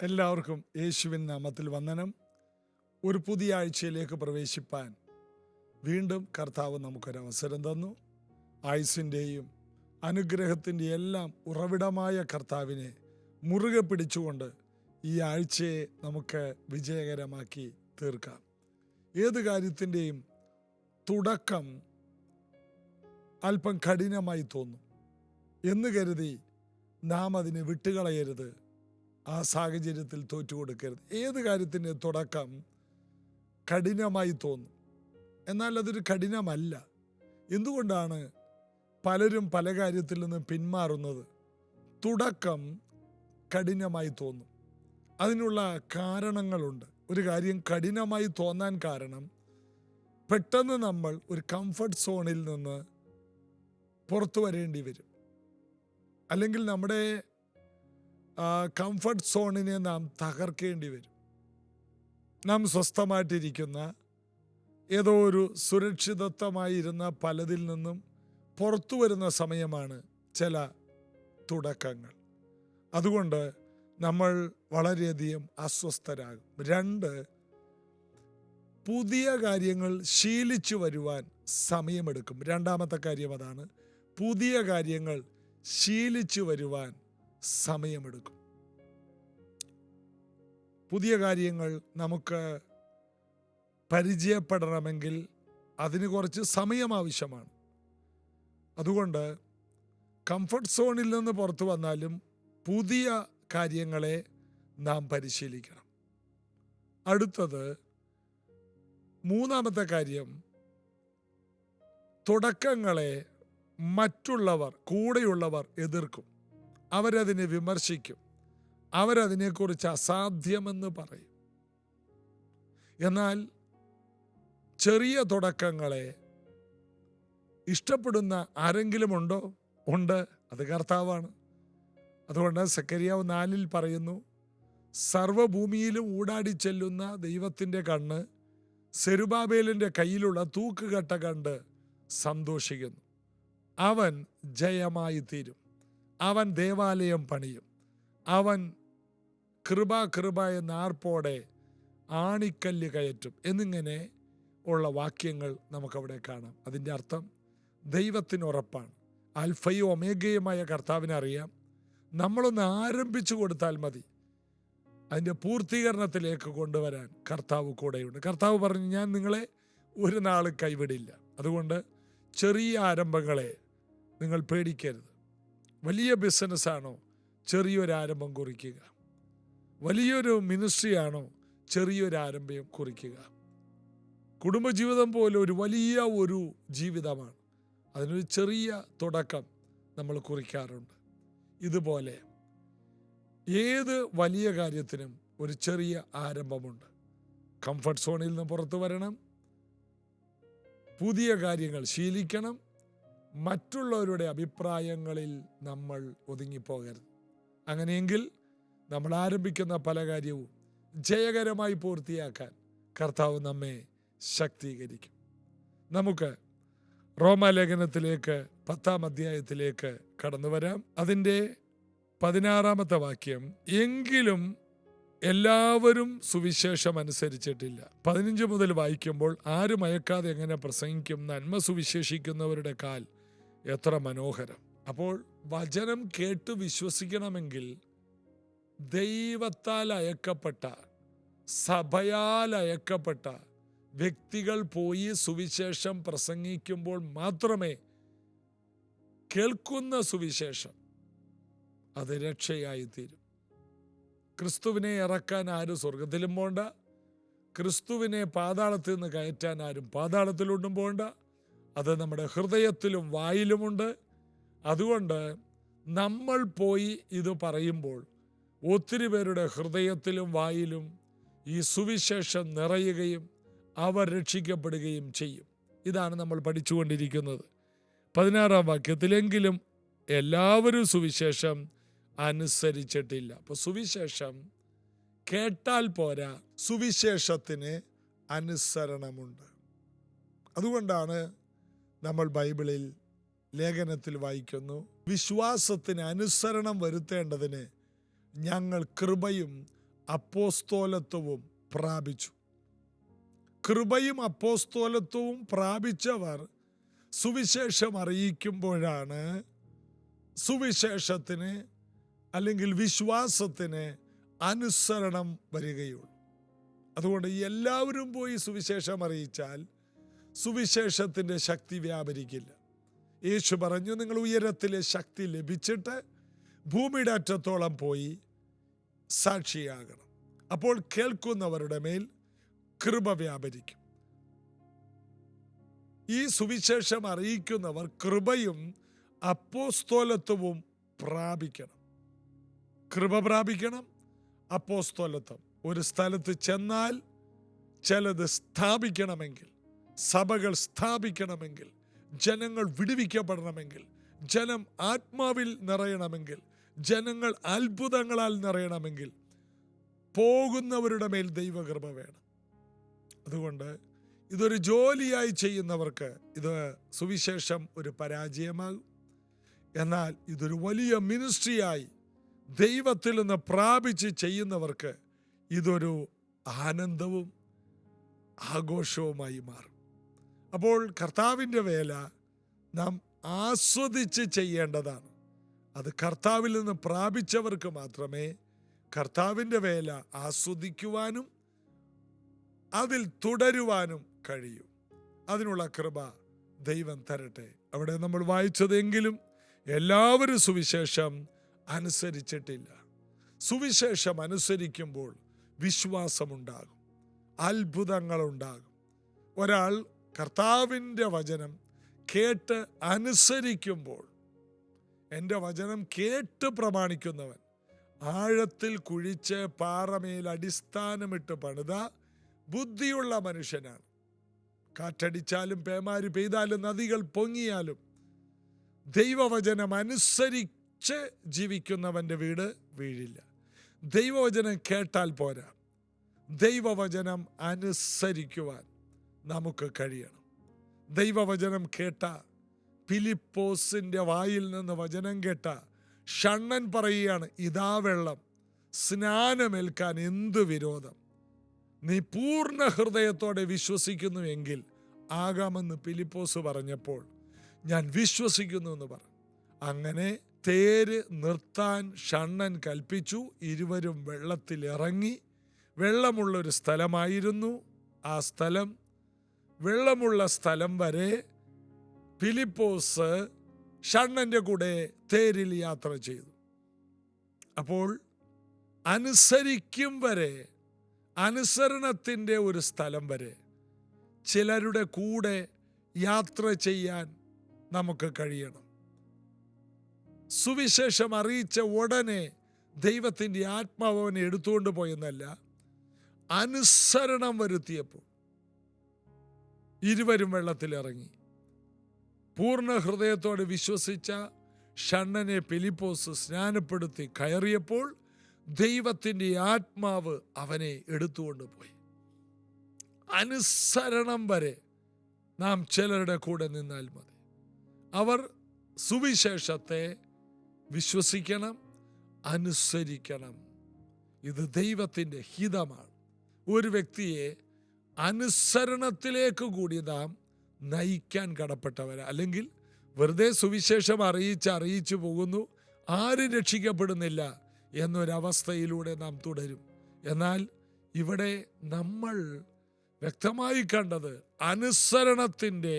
എല്ലാവർക്കും യേശുവിൻ നാമത്തിൽ വന്ദനം. ഒരു പുതിയ ആഴ്ചയിലേക്ക് പ്രവേശിപ്പാൻ വീണ്ടും കർത്താവ് നമുക്കൊരവസരം തന്നു. ആയുസ്സിൻ്റെയും അനുഗ്രഹത്തിൻ്റെ എല്ലാം ഉറവിടമായ കർത്താവിനെ മുറുകെ പിടിച്ചുകൊണ്ട് ഈ ആഴ്ചയെ നമുക്ക് വിജയകരമാക്കി തീർക്കാം. ഏത് കാര്യത്തിൻ്റെയും തുടക്കം അല്പം കഠിനമായി തോന്നും എന്ന് കരുതി നാം അതിനെ വിട്ടുകളയരുത്. ആ സാഹചര്യത്തിൽ തോറ്റുകൊടുക്കരുത്. ഏത് കാര്യത്തിൻ്റെ തുടക്കം കഠിനമായി തോന്നും, എന്നാൽ അതൊരു കഠിനമല്ല. എന്തുകൊണ്ടാണ് പലരും പല കാര്യത്തിൽ നിന്ന് പിന്മാറുന്നത്? തുടക്കം കഠിനമായി തോന്നും. അതിനുള്ള കാരണങ്ങളുണ്ട്. ഒരു കാര്യം കഠിനമായി തോന്നാൻ കാരണം പെട്ടെന്ന് നമ്മൾ ഒരു കംഫർട്ട് സോണിൽ നിന്ന് പുറത്തു വരേണ്ടി വരും. അല്ലെങ്കിൽ നമ്മുടെ കംഫർട്ട് സോണിനെ നാം തകർക്കേണ്ടി വരും. നാം സ്വസ്ഥമായിട്ടിരിക്കുന്ന ഏതോ ഒരു സുരക്ഷിതത്വമായിരുന്ന പലതിൽ നിന്നും പുറത്തു വരുന്ന സമയമാണ് ചില തുടക്കങ്ങൾ. അതുകൊണ്ട് നമ്മൾ വളരെയധികം അസ്വസ്ഥരാകും. 2, പുതിയ കാര്യങ്ങൾ ശീലിച്ചു വരുവാൻ സമയമെടുക്കും. രണ്ടാമത്തെ കാര്യം അതാണ്. പുതിയ കാര്യങ്ങൾ ശീലിച്ചു വരുവാൻ സമയമെടുക്കും. പുതിയ കാര്യങ്ങൾ നമുക്ക് പരിചയപ്പെടണമെങ്കിൽ അതിന് കുറച്ച് സമയം ആവശ്യമാണ്. അതുകൊണ്ട് കംഫർട്ട് സോണിൽ നിന്ന് പുറത്തു വന്നാലും പുതിയ കാര്യങ്ങളെ നാം പരിശീലിക്കണം. അടുത്തത്, മൂന്നാമത്തെ കാര്യം, തുടക്കങ്ങളെ മറ്റുള്ളവർ, കൂടെയുള്ളവർ എതിർക്കും. അവരതിനെ വിമർശിക്കും. അവരതിനെക്കുറിച്ച് അസാധ്യമെന്ന് പറയും. എന്നാൽ ചെറിയ തുടക്കങ്ങളെ ഇഷ്ടപ്പെടുന്ന ആരെങ്കിലും ഉണ്ടോ? ഉണ്ട്. അത് കർത്താവാണ്. അതുകൊണ്ട് സെക്കരിയാവ് 4 പറയുന്നു, സർവ്വഭൂമിയിലും ഊടാടി ചെല്ലുന്ന ദൈവത്തിൻ്റെ കണ്ണ് സെരുബാബേലിൻ്റെ കയ്യിലുള്ള തൂക്കുകട്ട കണ്ട് സന്തോഷിക്കുന്നു. അവൻ ജയമായി തീരും. അവൻ ദേവാലയം പണിയും. അവൻ കൃപ എന്ന ആർപ്പോടെ ആണിക്കല്ല് കയറ്റും എന്നിങ്ങനെ ഉള്ള വാക്യങ്ങൾ നമുക്കവിടെ കാണാം. അതിൻ്റെ അർത്ഥം ദൈവത്തിന് ഉറപ്പാണ്. ആൽഫയും ഒമേഗയുമായ കർത്താവിനെ അറിയാം. നമ്മളൊന്ന് ആരംഭിച്ചു കൊടുത്താൽ മതി, അതിൻ്റെ പൂർത്തീകരണത്തിലേക്ക് കൊണ്ടുവരാൻ കർത്താവ് കൂടെയുണ്ട്. കർത്താവ് പറഞ്ഞു, ഞാൻ നിങ്ങളെ ഒരു നാൾ കൈവിടില്ല. അതുകൊണ്ട് ചെറിയ ആരംഭങ്ങളെ നിങ്ങൾ പേടിക്കരുത്. വലിയ ബിസിനസ്സാണോ, ചെറിയൊരാരംഭം കുറിക്കുക. വലിയൊരു മിനിസ്ട്രിയാണോ, ചെറിയൊരാരംഭം കുറിക്കുക. കുടുംബജീവിതം പോലെ ഒരു വലിയ ഒരു ജീവിതമാണ്, അതിനൊരു ചെറിയ തുടക്കം നമ്മൾ കുറിക്കാറുണ്ട്. ഇതുപോലെ ഏത് വലിയ കാര്യത്തിനും ഒരു ചെറിയ ആരംഭമുണ്ട്. കംഫർട്ട് സോണിൽ നിന്ന് പുറത്തു വരണം, പുതിയ കാര്യങ്ങൾ ശീലിക്കണം, മറ്റുള്ളവരുടെ അഭിപ്രായങ്ങളിൽ നമ്മൾ ഒതുങ്ങിപ്പോകരുത്. അങ്ങനെയെങ്കിൽ നമ്മൾ ആരംഭിക്കുന്ന പല കാര്യവും ജയകരമായി പൂർത്തിയാക്കാൻ കർത്താവ് നമ്മെ ശക്തീകരിക്കും. നമുക്ക് റോമാലേഖനത്തിലേക്ക് 10-ാം അധ്യായത്തിലേക്ക് കടന്നു വരാം. അതിൻ്റെ 16-ാമത്തെ വാക്യം, എങ്കിലും എല്ലാവരും സുവിശേഷം അനുസരിച്ചിട്ടില്ല. 15 മുതൽ വായിക്കുമ്പോൾ, ആരും അയക്കാതെ എങ്ങനെ പ്രസംഗിക്കും? നന്മ സുവിശേഷിക്കുന്നവരുടെ കാൽ എത്ര മനോഹരം. അപ്പോൾ വചനം കേട്ട് വിശ്വസിക്കണമെങ്കിൽ ദൈവത്താൽ അയക്കപ്പെട്ട, സഭയാൽ അയക്കപ്പെട്ട വ്യക്തികൾ പോയി സുവിശേഷം പ്രസംഗിക്കുമ്പോൾ മാത്രമേ കേൾക്കുന്ന സുവിശേഷം അത് രക്ഷയായി തീരും. ക്രിസ്തുവിനെ ഇറക്കാൻ ആരും സ്വർഗത്തിലും പോണ്ട, ക്രിസ്തുവിനെ പാതാളത്തിൽ നിന്ന് കയറ്റാൻ ആരും പാതാളത്തിലോട്ടും പോണ്ട. അത് നമ്മുടെ ഹൃദയത്തിലും വായിലുമുണ്ട്. അതുകൊണ്ട് നമ്മൾ പോയി ഇത് പറയുമ്പോൾ ഒത്തിരി പേരുടെ ഹൃദയത്തിലും വായിലും ഈ സുവിശേഷം നിറയുകയും അവർ രക്ഷിക്കപ്പെടുകയും ചെയ്യും. ഇതാണ് നമ്മൾ പഠിച്ചുകൊണ്ടിരിക്കുന്നത്. 16-ാം വാക്യത്തിലെങ്കിലും എല്ലാവരും സുവിശേഷം അനുസരിച്ചിട്ടില്ല. അപ്പോൾ സുവിശേഷം കേട്ടാൽ പോരാ, സുവിശേഷത്തിന് അനുസരണമുണ്ട്. അതുകൊണ്ടാണ് നമ്മൾ ബൈബിളിൽ ലേഖനത്തിൽ വായിക്കുന്നു, വിശ്വാസത്തിന് അനുസരണം വരുത്തേണ്ടതിന് ഞങ്ങൾ കൃപയും അപ്പോസ്തോലത്വവും പ്രാപിച്ചു. കൃപയും അപ്പോസ്തോലത്വവും പ്രാപിച്ചവർ സുവിശേഷം അറിയിക്കുമ്പോഴാണ് സുവിശേഷത്തിന് അല്ലെങ്കിൽ വിശ്വാസത്തിന് അനുസരണം വരികയുള്ളൂ. അതുകൊണ്ട് എല്ലാവരും പോയി സുവിശേഷം അറിയിച്ചാൽ സുവിശേഷത്തിൻ്റെ ശക്തി വ്യാപരിക്കില്ല. യേശു പറഞ്ഞു, നിങ്ങൾ ഉയരത്തിലെ ശക്തി ലഭിച്ചിട്ട് ഭൂമിയുടെ അറ്റത്തോളം പോയി സാക്ഷിയാകണം. അപ്പോൾ കേൾക്കുന്നവരുടെ മേൽ കൃപ വ്യാപരിക്കും. ഈ സുവിശേഷം അറിയിക്കുന്നവർ കൃപയും അപ്പോസ്തോലത്വവും പ്രാപിക്കണം. കൃപ പ്രാപിക്കണം, അപ്പോസ്തോലത്വം. ഒരു സ്ഥലത്ത് ചെന്നാൽ ചിലത് സ്ഥാപിക്കണമെങ്കിൽ, സഭകൾ സ്ഥാപിക്കണമെങ്കിൽ, ജനങ്ങൾ വിടുവിക്കപ്പെടണമെങ്കിൽ, ജനം ആത്മാവിൽ നിറയണമെങ്കിൽ, ജനങ്ങൾ അത്ഭുതങ്ങളാൽ നിറയണമെങ്കിൽ പോകുന്നവരുടെ മേൽ ദൈവകൃപ വേണം. അതുകൊണ്ട് ഇതൊരു ജോലിയായി ചെയ്യുന്നവർക്ക് ഇത് സുവിശേഷം ഒരു പരാജയമാകും. എന്നാൽ ഇതൊരു വലിയ മിനിസ്ട്രിയായി ദൈവത്തിൽ നിന്ന് പ്രാപിച്ച് ചെയ്യുന്നവർക്ക് ഇതൊരു ആനന്ദവും ആഘോഷവുമായി മാറും. അപ്പോൾ കർത്താവിൻ്റെ വേല നാം ആസ്വദിച്ച് ചെയ്യേണ്ടതാണ്. അത് കർത്താവിൽ നിന്ന് പ്രാപിച്ചവർക്ക് മാത്രമേ കർത്താവിൻ്റെ വേല ആസ്വദിക്കുവാനും അതിൽ തുടരുവാനും കഴിയും. അതിനുള്ള കൃപ ദൈവം തരട്ടെ. അവിടെ നമ്മൾ വായിച്ചതെങ്കിലും എല്ലാവരും സുവിശേഷം അനുസരിച്ചിട്ടില്ല. സുവിശേഷം അനുസരിക്കുമ്പോൾ വിശ്വാസമുണ്ടാകും, അത്ഭുതങ്ങളുണ്ടാകും. ഒരാൾ കർത്താവിൻ്റെ വചനം കേട്ട് അനുസരിക്കുമ്പോൾ, എൻ്റെ വചനം കേട്ട് പ്രമാണിക്കുന്നവൻ ആഴത്തിൽ കുഴിച്ച് പാറമേൽ അടിസ്ഥാനമിട്ട് പണിത ബുദ്ധിയുള്ള മനുഷ്യനാണ്. കാറ്റടിച്ചാലും പേമാരി പെയ്താലും നദികൾ പൊങ്ങിയാലും ദൈവവചനം അനുസരിച്ച് ജീവിക്കുന്നവൻ്റെ വീട് വീഴില്ല. ദൈവവചനം കേട്ടാൽ പോരാ, ദൈവവചനം അനുസരിക്കുവാൻ നമുക്ക് കഴിയണം. ദൈവവചനം കേട്ട ഫിലിപ്പോസിൻ്റെ വായിൽ നിന്ന് വചനം കേട്ട ഷണ്ണൻ പറയുകയാണ്, ഇതാ വെള്ളം, സ്നാനമേൽക്കാൻ എന്ത് വിരോധം? നീ പൂർണ്ണ ഹൃദയത്തോടെ വിശ്വസിക്കുന്നു എങ്കിൽ ആകാമെന്ന് ഫിലിപ്പോസ് പറഞ്ഞപ്പോൾ ഞാൻ വിശ്വസിക്കുന്നു എന്ന് പറഞ്ഞു. അങ്ങനെ തേര് നിർത്താൻ ഷണ്ണൻ കൽപ്പിച്ചു. ഇരുവരും വെള്ളത്തിലിറങ്ങി. വെള്ളമുള്ളൊരു സ്ഥലമായിരുന്നു ആ സ്ഥലം. വെള്ളമുള്ള സ്ഥലം വരെ ഫിലിപ്പോസ് ഷണ്ണൻ്റെ കൂടെ തേരിൽ യാത്ര ചെയ്തു. അപ്പോൾ അനുസരിക്കും വരെ, അനുസരണത്തിൻ്റെ ഒരു സ്ഥലം വരെ ചിലരുടെ കൂടെ യാത്ര ചെയ്യാൻ നമുക്ക് കഴിയണം. സുവിശേഷം അറിയിച്ച ഉടനെ ദൈവത്തിൻ്റെ ആത്മാവ് അവനെ എടുത്തുകൊണ്ട് പോയെന്നല്ല, അനുസരണം വരുത്തിയപ്പോൾ ഇരുവരും വെള്ളത്തിലിറങ്ങി. പൂർണ്ണ ഹൃദയത്തോടെ വിശ്വസിച്ച ഷണ്ണനെ ഫിലിപ്പോസ് സ്നാനപ്പെടുത്തി കയറിയപ്പോൾ ദൈവത്തിൻ്റെ ആത്മാവ് അവനെ എടുത്തുകൊണ്ട് പോയി. അനുസരണം വരെ നാം ചിലരുടെ കൂടെ നിന്നാൽ മതി. അവർ സുവിശേഷത്തെ വിശ്വസിക്കണം, അനുസരിക്കണം. ഇത് ദൈവത്തിൻ്റെ ഹിതമാണ്. ഒരു വ്യക്തിയെ അനുസരണത്തിലേക്ക് കൂടി നാം നയിക്കാൻ കടപ്പെട്ടവരാ. അല്ലെങ്കിൽ വെറുതെ സുവിശേഷം അറിയിച്ചു പോകുന്നു, ആരും രക്ഷിക്കപ്പെടുന്നില്ല എന്നൊരവസ്ഥയിലൂടെ നാം തുടരും. എന്നാൽ ഇവിടെ നമ്മൾ വ്യക്തമായി കണ്ടത് അനുസരണത്തിൻ്റെ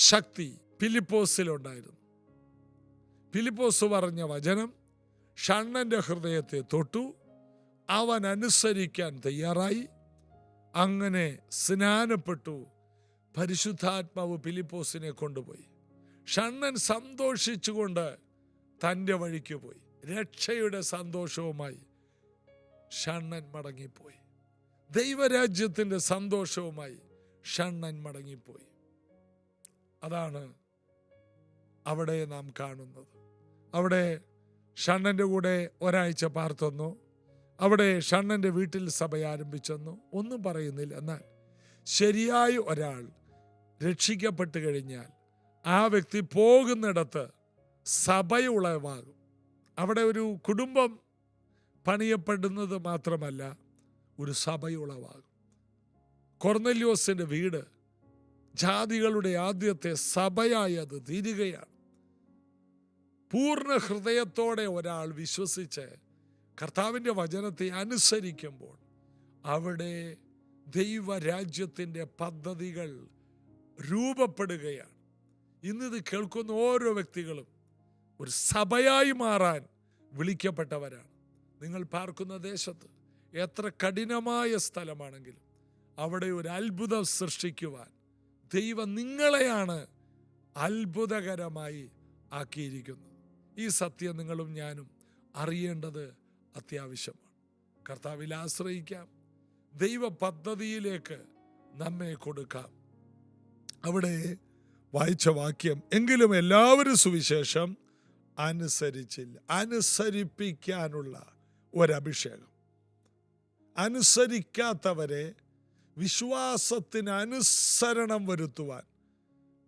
ശക്തി ഫിലിപ്പോസിലുണ്ടായിരുന്നു. ഫിലിപ്പോസ് പറഞ്ഞ വചനം ഷണ്ണൻ്റെ ഹൃദയത്തെ തൊട്ടു. അവൻ അനുസരിക്കാൻ തയ്യാറായി. അങ്ങനെ സ്നാനപ്പെട്ടു. പരിശുദ്ധാത്മാവ് ഫിലിപ്പോസിനെ കൊണ്ടുപോയി. ഷണ്ണൻ സന്തോഷിച്ചുകൊണ്ട് തൻ്റെ വഴിക്ക് പോയി. രക്ഷയുടെ സന്തോഷവുമായി ഷണ്ണൻ മടങ്ങിപ്പോയി. ദൈവരാജ്യത്തിൻ്റെ സന്തോഷവുമായി ഷണ്ണൻ മടങ്ങിപ്പോയി. അതാണ് അവിടെ നാം കാണുന്നത്. അവിടെ ഷണ്ണൻ്റെ കൂടെ ഒരാഴ്ച പാർത്തെന്നു. അവിടെ ഷണ്ണൻ്റെ വീട്ടിൽ സഭ ആരംഭിച്ചെന്നു ഒന്നും പറയുന്നില്ല. എന്നാൽ ശരിയായ ഒരാൾ രക്ഷിക്കപ്പെട്ട് കഴിഞ്ഞാൽ ആ വ്യക്തി പോകുന്നിടത്ത് സഭയുളവാകും. അവിടെ ഒരു കുടുംബം പണിയപ്പെടുന്നത് മാത്രമല്ല, ഒരു സഭയുളവാകും. കൊർന്നല്യോസിന്റെ വീട് ജാതികളുടെ ആദ്യത്തെ സഭയായി അത് തീരുകയാണ്. പൂർണ്ണ ഹൃദയത്തോടെ ഒരാൾ വിശ്വസിച്ച് കർത്താവിൻ്റെ വചനത്തെ അനുസരിക്കുമ്പോൾ അവിടെ ദൈവരാജ്യത്തിൻ്റെ പദ്ധതികൾ രൂപപ്പെടുകയാണ്. ഇന്നിത് കേൾക്കുന്ന ഓരോ വ്യക്തികളും ഒരു സഭയായി മാറാൻ വിളിക്കപ്പെട്ടവരാണ്. നിങ്ങൾ പാർക്കുന്ന ദേശത്ത് എത്ര കഠിനമായ സ്ഥലമാണെങ്കിലും അവിടെ ഒരു അത്ഭുതം സൃഷ്ടിക്കുവാൻ ദൈവം നിങ്ങളെയാണ് അത്ഭുതകരമായി ആക്കിയിരിക്കുന്നത്. ഈ സത്യം നിങ്ങളും ഞാനും അറിയേണ്ടത് അത്യാവശ്യമാണ്. കർത്താവിൽ ആശ്രയിക്കാം, ദൈവ പദ്ധതിയിലേക്ക് നമ്മെ കൊടുക്കാം. അവിടെ വായിച്ച വാക്യം, എങ്കിലും എല്ലാവരും സുവിശേഷം അനുസരിച്ചില്ല. അനുസരിപ്പിക്കാനുള്ള ഒരഭിഷേകം, അനുസരിക്കാത്തവരെ വിശ്വാസത്തിന് അനുസരണം വരുത്തുവാൻ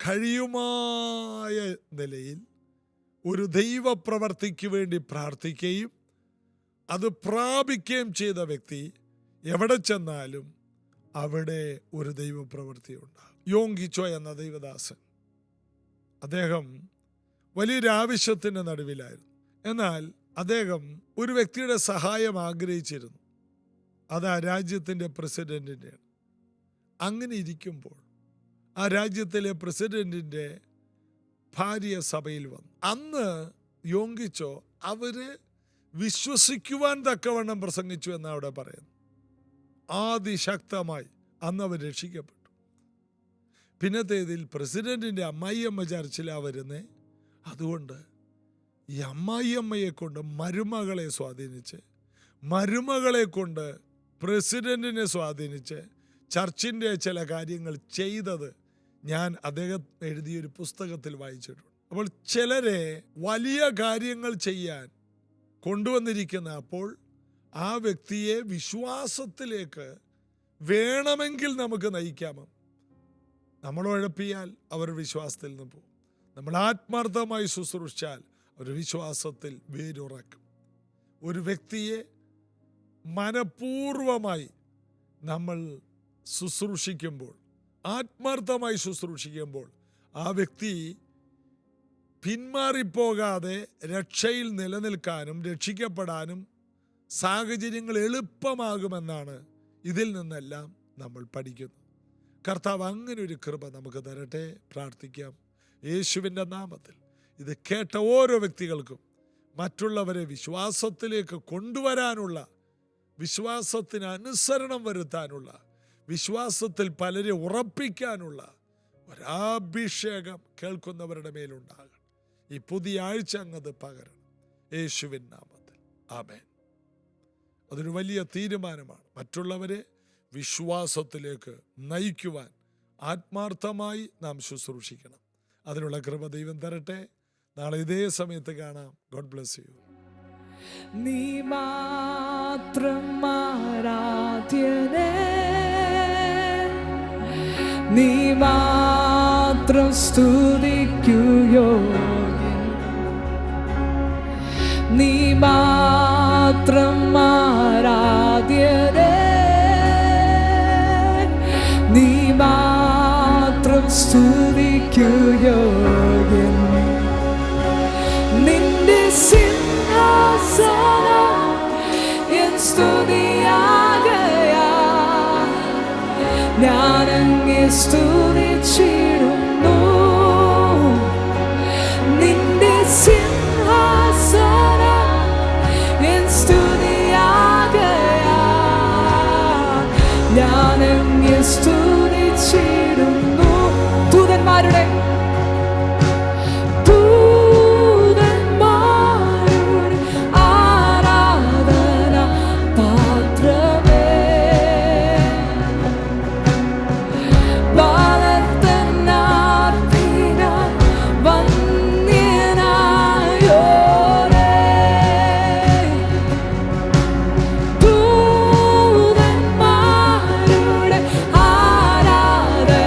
കഴിയുമായ നിലയിൽ ഒരു ദൈവപ്രവർത്തിക്ക് വേണ്ടി പ്രാർത്ഥിക്കുകയും അത് പ്രാപിക്കുകയും ചെയ്ത വ്യക്തി എവിടെ ചെന്നാലും അവിടെ ഒരു ദൈവപ്രവൃത്തി ഉണ്ടാകും. യോങ്കിച്ചോ എന്ന ദൈവദാസൻ, അദ്ദേഹം വലിയൊരു ആവശ്യത്തിൻ്റെ നടുവിലായിരുന്നു. എന്നാൽ അദ്ദേഹം ഒരു വ്യക്തിയുടെ സഹായം ആഗ്രഹിച്ചിരുന്നു. അത് ആ രാജ്യത്തിൻ്റെ പ്രസിഡന്റിൻ്റെയാണ്. അങ്ങനെ ഇരിക്കുമ്പോൾ ആ രാജ്യത്തിലെ പ്രസിഡന്റിൻ്റെ ഭാര്യ സഭയിൽ വന്നു. അന്ന് യോങ്കിച്ചോ അവര് വിശ്വസിക്കുവാൻ തക്കവണ്ണം പ്രസംഗിച്ചു എന്നാണ് അവിടെ പറയുന്നത്. അതിശക്തമായി അന്ന് അവർ രക്ഷിക്കപ്പെട്ടു. പിന്നത്തേതിൽ പ്രസിഡന്റിൻ്റെ അമ്മായിയമ്മ ചർച്ചിലാണ് വരുന്നേ. അതുകൊണ്ട് ഈ അമ്മായിയമ്മയെ കൊണ്ട് മരുമകളെ സ്വാധീനിച്ച്, മരുമകളെ കൊണ്ട് പ്രസിഡന്റിനെ സ്വാധീനിച്ച് ചർച്ചിൻ്റെ ചില കാര്യങ്ങൾ ചെയ്തത് ഞാൻ അദ്ദേഹം എഴുതിയൊരു പുസ്തകത്തിൽ വായിച്ചിട്ടുണ്ട്. അപ്പോൾ ചിലരെ വലിയ കാര്യങ്ങൾ ചെയ്യാൻ കൊണ്ടുവന്നിരിക്കുന്ന, അപ്പോൾ ആ വ്യക്തിയെ വിശ്വാസത്തിലേക്ക് വേണമെങ്കിൽ നമുക്ക് നയിക്കാമോ? നമ്മൾ ഉഴപ്പിയാൽ അവർ വിശ്വാസത്തിൽ നിന്ന് പോകും. നമ്മൾ ആത്മാർത്ഥമായി ശുശ്രൂഷിച്ചാൽ അവർ വിശ്വാസത്തിൽ വേരുറക്കും. ഒരു വ്യക്തിയെ മനഃപൂർവമായി നമ്മൾ ശുശ്രൂഷിക്കുമ്പോൾ, ആത്മാർത്ഥമായി ശുശ്രൂഷിക്കുമ്പോൾ ആ വ്യക്തി പിന്മാറിപ്പോകാതെ രക്ഷയിൽ നിലനിൽക്കാനും രക്ഷിക്കപ്പെടാനും സാഹചര്യങ്ങൾ എളുപ്പമാകുമെന്നാണ് ഇതിൽ നിന്നെല്ലാം നമ്മൾ പഠിക്കുന്നത്. കർത്താവ് അങ്ങനെ ഒരു കൃപ നമുക്ക് തരട്ടെ. പ്രാർത്ഥിക്കാം. യേശുവിൻ്റെ നാമത്തിൽ ഇത് കേട്ട ഓരോ വ്യക്തികൾക്കും മറ്റുള്ളവരെ വിശ്വാസത്തിലേക്ക് കൊണ്ടുവരാനുള്ള, വിശ്വാസത്തിന് അനുസരണം വരുത്താനുള്ള, വിശ്വാസത്തിൽ പലരെ ഉറപ്പിക്കാനുള്ള ഒരഭിഷേകം കേൾക്കുന്നവരുടെ മേലുണ്ടാകണം. ഈ പുതിയ ആഴ്ച അങ്ങത് പകരണം യേശുവിൻ നാമത്തിൽ. ആമേൻ. അതൊരു വലിയ തീരുമാനമാണ്. മറ്റുള്ളവരെ വിശ്വാസത്തിലേക്ക് നയിക്കുവാൻ ആത്മാർത്ഥമായി നാം ശുശ്രൂഷിക്കണം. അതിനുള്ള കൃപ ദൈവം തരട്ടെ. നാളെ ഇതേ സമയത്ത് കാണാം. God bless you. നീ മാത്രം ആരാധ്യനേ, നീ മാത്രം സ്തുതിക്കുകയോഗ്യൻ, നീ മാത്രം ആരാധ്യനേ, നീ മാത്രം സ്തുതിക്കുകയോഗ്യൻ. നിന്റെ സിംഹാസനം എൻ സ്തുതിയാകയാ, ഞാനങ്ങേ സ്തുതിച്ചിടുന്നു. നിന്റെ സിംഹാസനം എൻ സ്തുതിയാകയാ, ഞാനങ്ങേ സ്തുതിച്ചിടുന്നു. ദൂതന്മാരുടെ ആരാധന പാത്രമേ, ദൂതന്മാരുടെ ആരാധന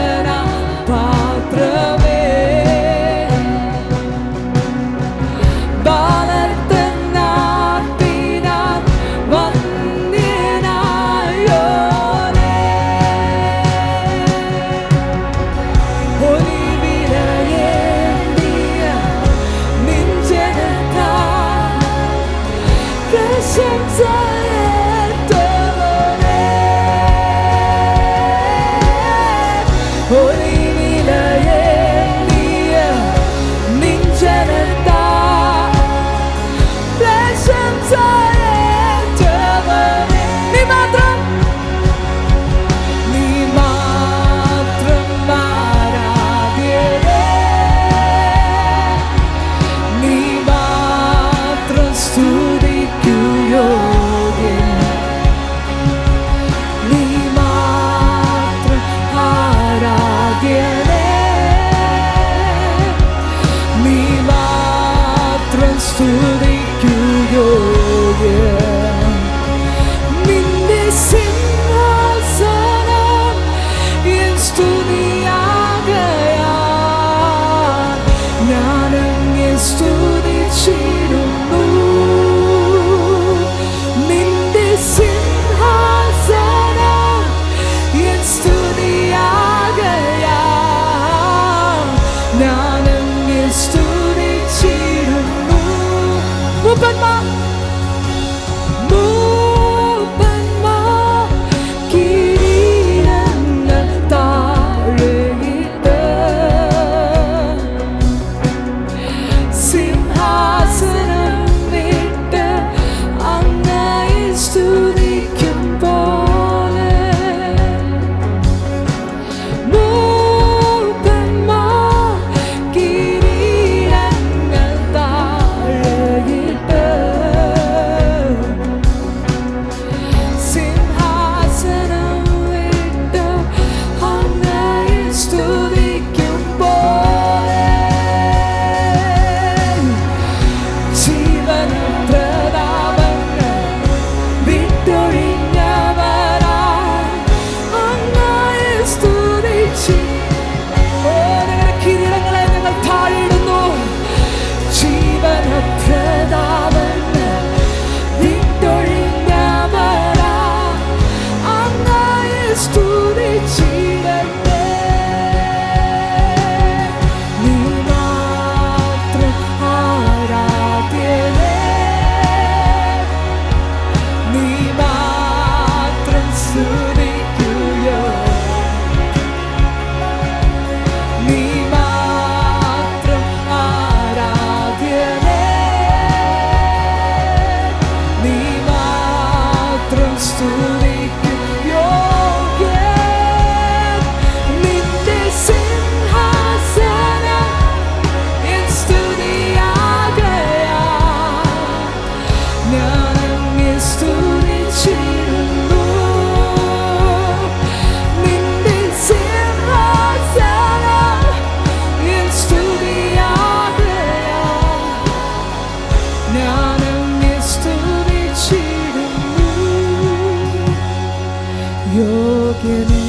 യോഗ്യനേ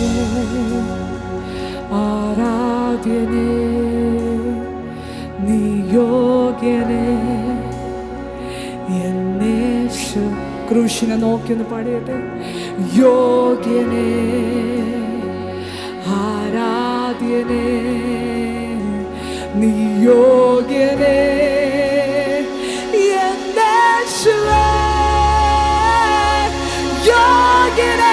ആരാധ്യനേ നീ യോഗ്യനേ എന്നേശു. ക്രൂശിനെ നോക്കി ഒന്ന് പാടിയട്ടെ. യോഗ്യനേ ആരാധ്യനേ നീ യോഗ്യനേ എന്നേശുവേ യോഗ്യനേ